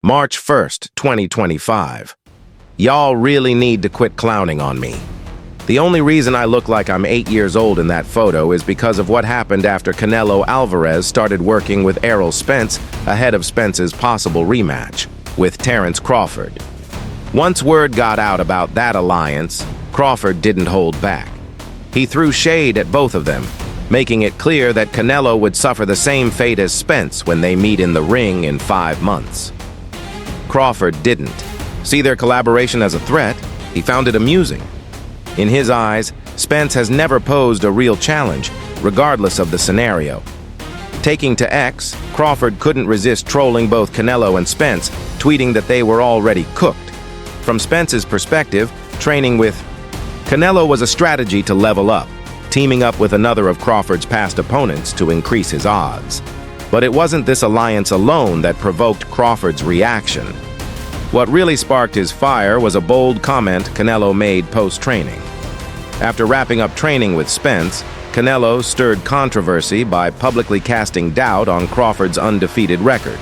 March 1st, 2025. Y'all really need to quit clowning on me. The only reason I look like I'm 8 years old in that photo is because of what happened after Canelo Alvarez started working with Errol Spence ahead of Spence's possible rematch with Terence Crawford. Once word got out about that alliance, Crawford didn't hold back. He threw shade at both of them, making it clear that Canelo would suffer the same fate as Spence when they meet in the ring in 5 months. Crawford didn't see their collaboration as a threat. He found it amusing. In his eyes, Spence has never posed a real challenge, regardless of the scenario. Taking to X, Crawford couldn't resist trolling both Canelo and Spence, tweeting that they were already cooked. From Spence's perspective, training with Canelo was a strategy to level up, teaming up with another of Crawford's past opponents to increase his odds. But it wasn't this alliance alone that provoked Crawford's reaction. What really sparked his fire was a bold comment Canelo made post-training. After wrapping up training with Spence, Canelo stirred controversy by publicly casting doubt on Crawford's undefeated record.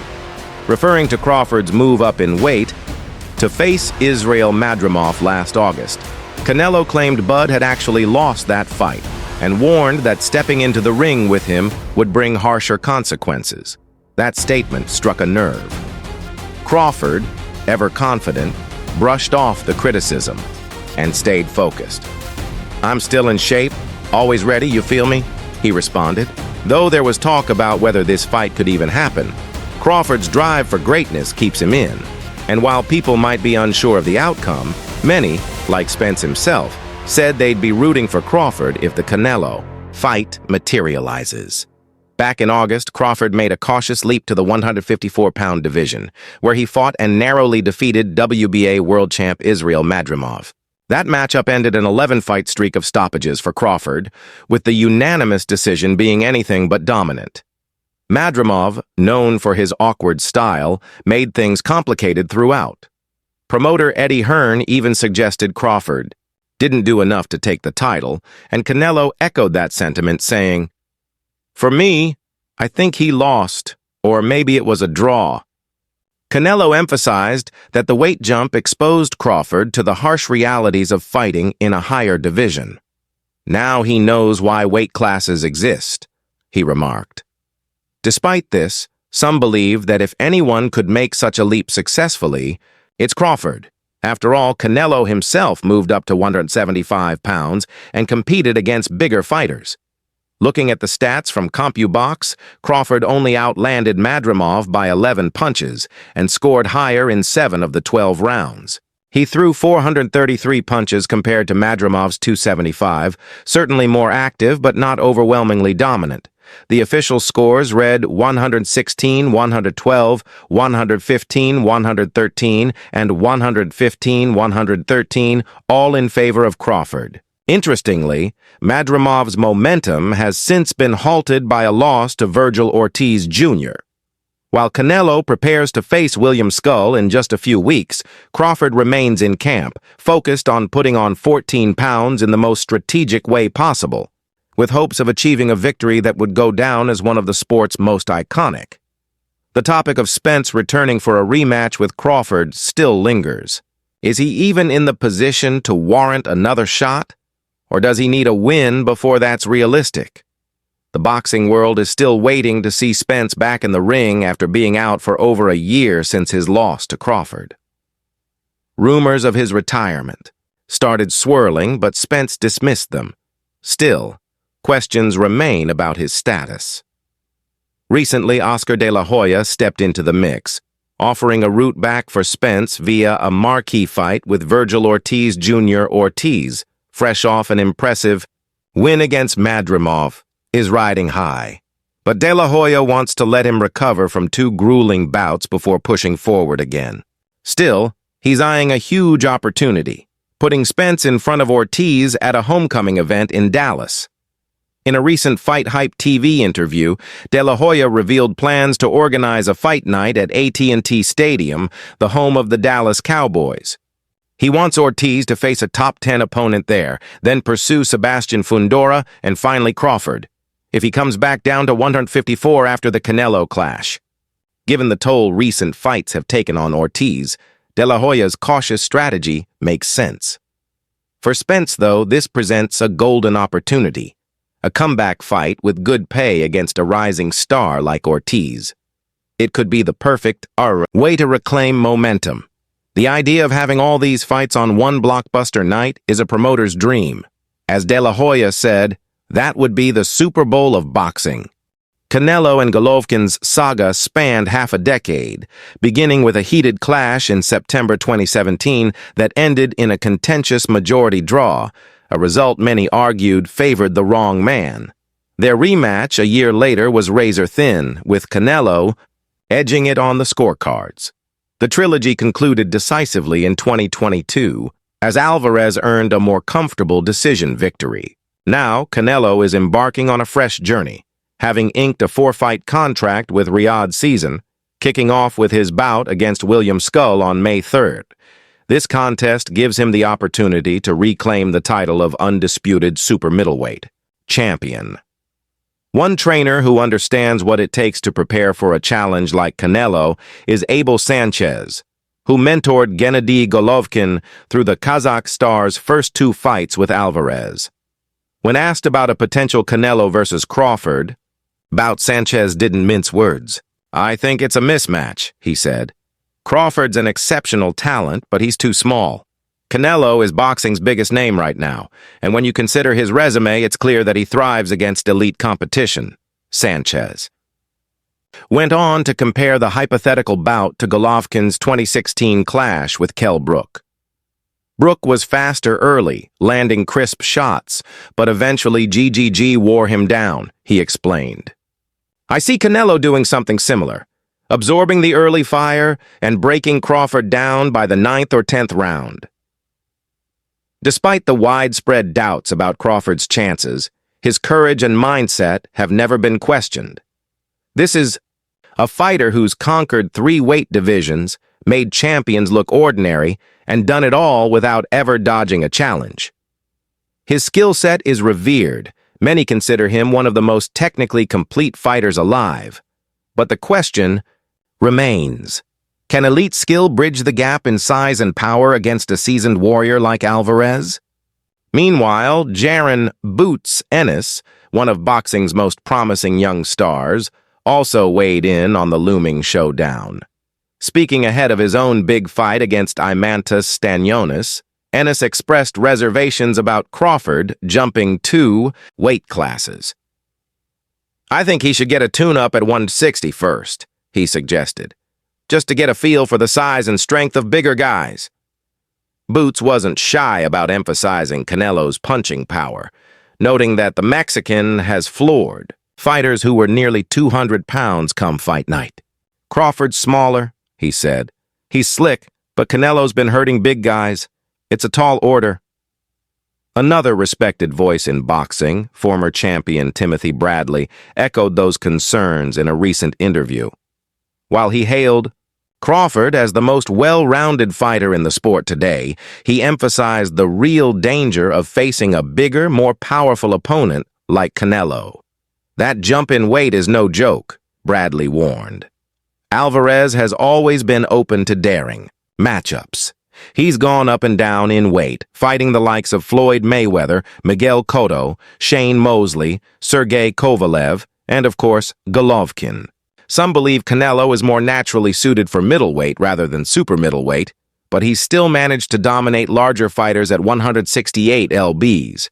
Referring to Crawford's move up in weight to face Israel Madrimov last August, Canelo claimed Bud had actually lost that fight and warned that stepping into the ring with him would bring harsher consequences. That statement struck a nerve. Crawford, ever confident, brushed off the criticism and stayed focused. "I'm still in shape, always ready, you feel me?" he responded. Though there was talk about whether this fight could even happen, Crawford's drive for greatness keeps him in. And while people might be unsure of the outcome, many, like Spence himself, said they'd be rooting for Crawford if the Canelo fight materializes. Back in August, Crawford made a cautious leap to the 154-pound division, where he fought and narrowly defeated WBA world champ Israel Madrimov. That matchup ended an 11-fight streak of stoppages for Crawford, with the unanimous decision being anything but dominant. Madrimov, known for his awkward style, made things complicated throughout. Promoter Eddie Hearn even suggested Crawford didn't do enough to take the title, and Canelo echoed that sentiment, saying, "For me, I think he lost, or maybe it was a draw." Canelo emphasized that the weight jump exposed Crawford to the harsh realities of fighting in a higher division. "Now he knows why weight classes exist," he remarked. Despite this, some believe that if anyone could make such a leap successfully, it's Crawford. After all, Canelo himself moved up to 175 pounds and competed against bigger fighters. Looking at the stats from CompuBox, Crawford only outlanded Madrimov by 11 punches and scored higher in 7 of the 12 rounds. He threw 433 punches compared to Madrimov's 275, certainly more active but not overwhelmingly dominant. The official scores read 116, 112, 115, 113, and 115, 113, all in favor of Crawford. Interestingly, Madrimov's momentum has since been halted by a loss to Vergil Ortiz Jr. While Canelo prepares to face William Skull in just a few weeks, Crawford remains in camp, focused on putting on 14 pounds in the most strategic way possible, with hopes of achieving a victory that would go down as one of the sport's most iconic. The topic of Spence returning for a rematch with Crawford still lingers. Is he even in the position to warrant another shot? Or does he need a win before that's realistic? The boxing world is still waiting to see Spence back in the ring after being out for over a year since his loss to Crawford. Rumors of his retirement started swirling, but Spence dismissed them. Still, questions remain about his status. Recently, Oscar de la Hoya stepped into the mix, offering a route back for Spence via a marquee fight with Vergil Ortiz Jr. Ortiz, fresh off an impressive win against Madrimov, is riding high. But De La Hoya wants to let him recover from 2 grueling bouts before pushing forward again. Still, he's eyeing a huge opportunity, putting Spence in front of Ortiz at a homecoming event in Dallas. In a recent Fight Hype TV interview, De La Hoya revealed plans to organize a fight night at AT&T Stadium, the home of the Dallas Cowboys. He wants Ortiz to face a top 10 opponent there, then pursue Sebastian Fundora and finally Crawford, if he comes back down to 154 after the Canelo clash. Given the toll recent fights have taken on Ortiz, De La Hoya's cautious strategy makes sense. For Spence, though, this presents a golden opportunity, a comeback fight with good pay against a rising star like Ortiz. It could be the perfect way to reclaim momentum. The idea of having all these fights on one blockbuster night is a promoter's dream. As De La Hoya said, that would be the Super Bowl of boxing. Canelo and Golovkin's saga spanned half a decade, beginning with a heated clash in September 2017 that ended in a contentious majority draw, a result many argued favored the wrong man. Their rematch a year later was razor-thin, with Canelo edging it on the scorecards. The trilogy concluded decisively in 2022, as Alvarez earned a more comfortable decision victory. Now, Canelo is embarking on a fresh journey, having inked a 4-fight contract with Riyadh Season, kicking off with his bout against William Skull on May 3rd. This contest gives him the opportunity to reclaim the title of undisputed super middleweight champion. One trainer who understands what it takes to prepare for a challenge like Canelo is Abel Sanchez, who mentored Gennady Golovkin through the Kazakh star's first 2 fights with Alvarez. When asked about a potential Canelo versus Crawford bout, Sanchez didn't mince words. "I think it's a mismatch," he said. "Crawford's an exceptional talent, but he's too small. Canelo is boxing's biggest name right now, and when you consider his resume, it's clear that he thrives against elite competition," Sanchez went on to compare the hypothetical bout to Golovkin's 2016 clash with Kell Brook. Brook was faster early, landing crisp shots, but eventually GGG wore him down, he explained. "I see Canelo doing something similar, absorbing the early fire and breaking Crawford down by the 9th or 10th round." Despite the widespread doubts about Crawford's chances, his courage and mindset have never been questioned. This is a fighter who's conquered 3 weight divisions, made champions look ordinary, and done it all without ever dodging a challenge. His skill set is revered. Many consider him one of the most technically complete fighters alive. But the question remains, can elite skill bridge the gap in size and power against a seasoned warrior like Alvarez? Meanwhile, Jaron "Boots" Ennis, one of boxing's most promising young stars, also weighed in on the looming showdown. Speaking ahead of his own big fight against Imantas Stanionis, Ennis expressed reservations about Crawford jumping 2 weight classes. "I think he should get a tune-up at 160 first," he suggested, "just to get a feel for the size and strength of bigger guys." Boots wasn't shy about emphasizing Canelo's punching power, noting that the Mexican has floored fighters who were nearly 200 pounds come fight night. "Crawford's smaller," he said. "He's slick, but Canelo's been hurting big guys. It's a tall order." Another respected voice in boxing, former champion Timothy Bradley, echoed those concerns in a recent interview. While he hailed Crawford as the most well-rounded fighter in the sport today, he emphasized the real danger of facing a bigger, more powerful opponent like Canelo. "That jump in weight is no joke," Bradley warned. Alvarez has always been open to daring matchups. He's gone up and down in weight, fighting the likes of Floyd Mayweather, Miguel Cotto, Shane Mosley, Sergey Kovalev, and of course, Golovkin. Some believe Canelo is more naturally suited for middleweight rather than super middleweight, but he's still managed to dominate larger fighters at 168 lbs.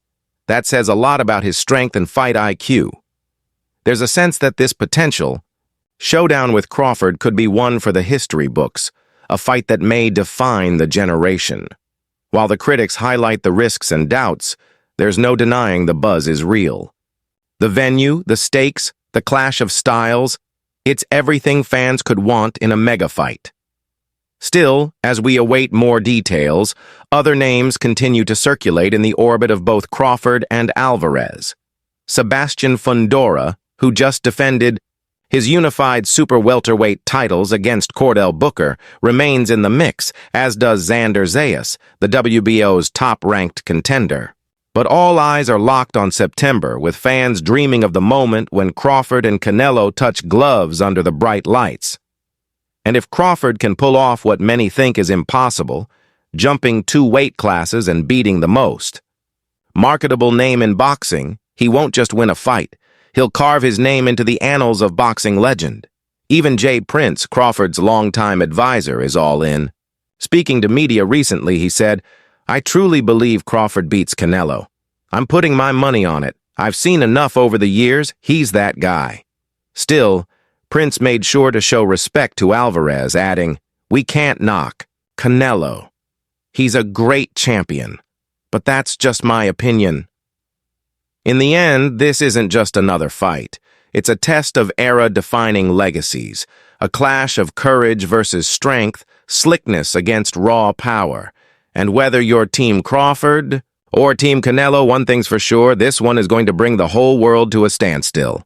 That says a lot about his strength and fight IQ. There's a sense that this potential showdown with Crawford could be one for the history books, a fight that may define the generation. While the critics highlight the risks and doubts, there's no denying the buzz is real. The venue, the stakes, the clash of styles, it's everything fans could want in a mega fight. Still, as we await more details, other names continue to circulate in the orbit of both Crawford and Alvarez. Sebastian Fundora, who just defended his unified super welterweight titles against Cordell Booker, remains in the mix, as does Xander Zayas, the WBO's top-ranked contender. But all eyes are locked on September, with fans dreaming of the moment when Crawford and Canelo touch gloves under the bright lights. And if Crawford can pull off what many think is impossible, jumping 2 weight classes and beating the most, marketable name in boxing, he won't just win a fight. He'll carve his name into the annals of boxing legend. Even Jay Prince, Crawford's longtime advisor, is all in. Speaking to media recently, he said, "I truly believe Crawford beats Canelo. I'm putting my money on it. I've seen enough over the years. He's that guy." Still, Prince made sure to show respect to Alvarez, adding, "We can't knock Canelo. He's a great champion. But that's just my opinion." In the end, this isn't just another fight. It's a test of era-defining legacies, a clash of courage versus strength, slickness against raw power. And whether you're Team Crawford or Team Canelo, one thing's for sure, this one is going to bring the whole world to a standstill.